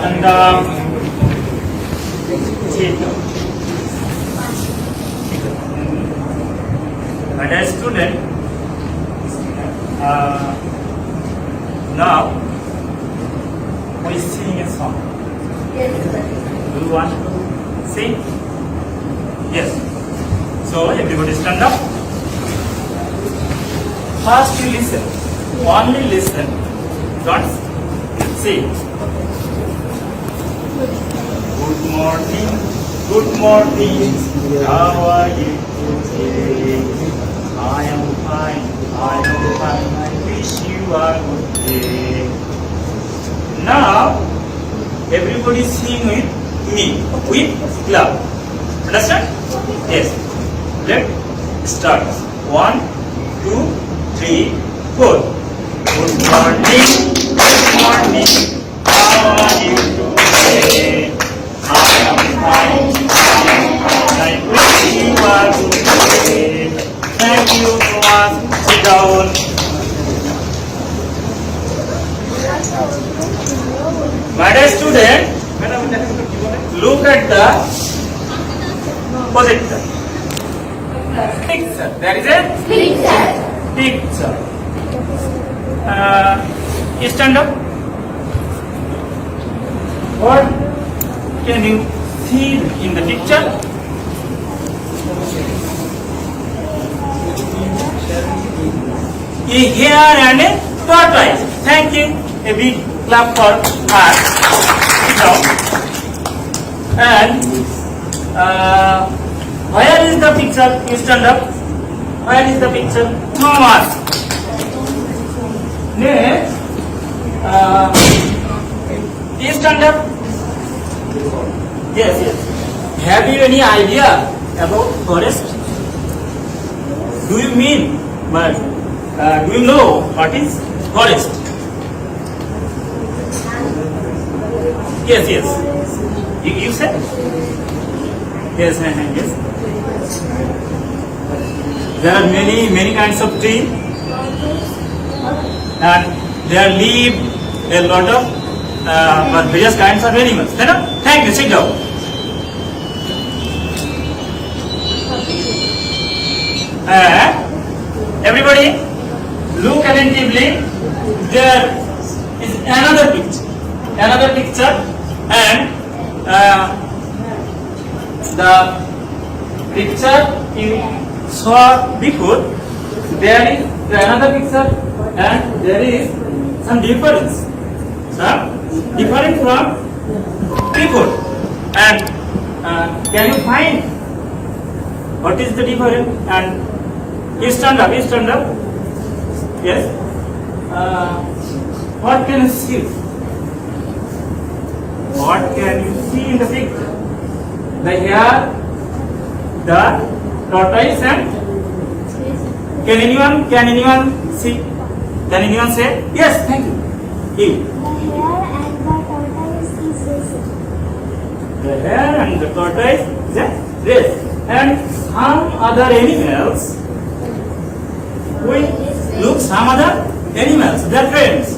and sit down. My dear student, now we sing a song. Do you want to sing? Yes. So everybody stand up. First you listen. Only listen. Don't sing. Good morning. Good morning. How are you today? I am fine. I am fine. I wish you are good day. Now everybody sing with me with clap. Understand? Yes. Let's start. 1, 2, 3, 4. Good morning. Good morning. How are you today? I am fine. I wish you are good day. Thank you so much. Sit down. My dear student, look at the projector. Picture. There is a picture. Stand up. What can you see in the picture? A hare and a tortoise. Thank you. A big clap for her. Now, and where is the picture? You stand up. Where is the picture? Thomas. Next, you stand up. Yes, yes. Have you any idea about forest? Do you mean, but do you know what is forest? Yes, yes. You said? Yes, yes. There are many kinds of trees, and there live a lot of various kinds of animals. Thank you. Sit down. Everybody, look attentively. There is another picture, and the picture you saw before. There is another picture, and there is some difference. Different from before. And can you find what is the difference? And you stand up. Yes. What can you see? What can you see in the picture? The hare, the tortoise, and can anyone see? Can anyone say? Yes, thank you. You. The hare and the tortoise is a race. And some other animals, some other animals, they are friends.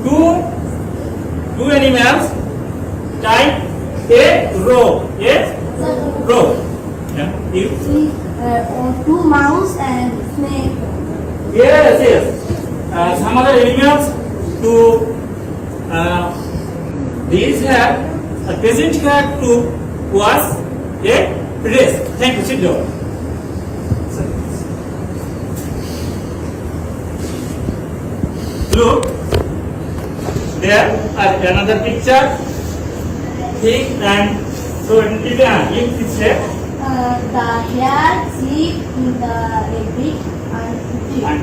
Two animals tie a rope. Yes? Rope. Yeah. Two mouse and snake. Yes. Some other animals these have a peasant hat to was a race. Thank you. Sit down. Look, there are another picture. Thick and so it is The hare sleep in the big tree. And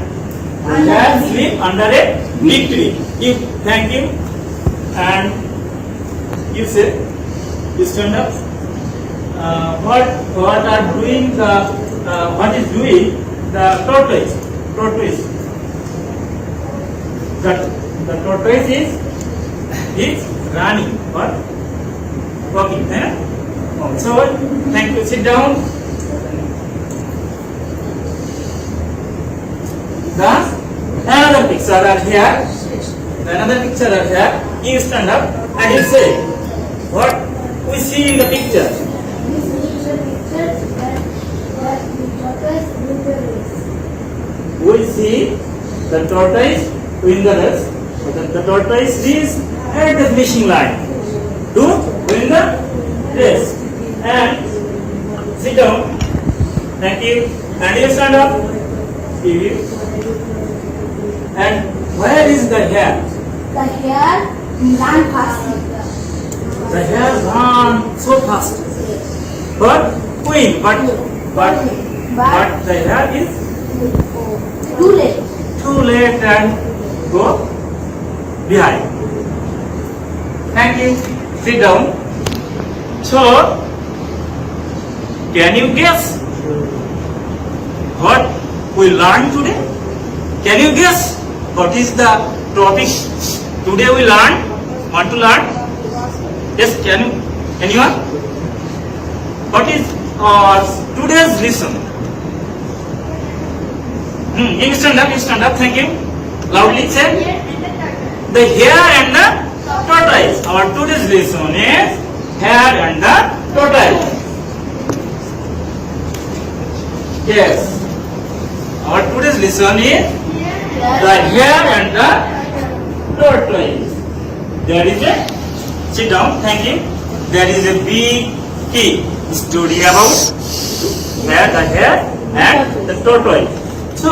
hare sleep under a big tree. Thank you. And you say, you stand up. What is doing the tortoise? The tortoise is running or walking. So thank you. Sit down. Another picture are here. You stand up and you say what we see in the picture. This is the picture that the tortoise win the race. We see the tortoise win the race. The tortoise is at the finishing line to win the race. And sit down. Thank you. And you stand up. And where is the hare? The hare ran fast. The hare ran so fast. But queen, but the hare is Too late. too late and go behind. Thank you. Sit down. So, can you guess what we learned today? Can you guess what is the topic today we learn? Want to learn? Yes, anyone? What is today's lesson? You stand up, thank you. Loudly say. The hare and the tortoise. Our today's lesson is hare and the tortoise. Yes. Our today's lesson is the hare and the tortoise. There is a, sit down, thank you. There is a big key story about the hare and the tortoise. So,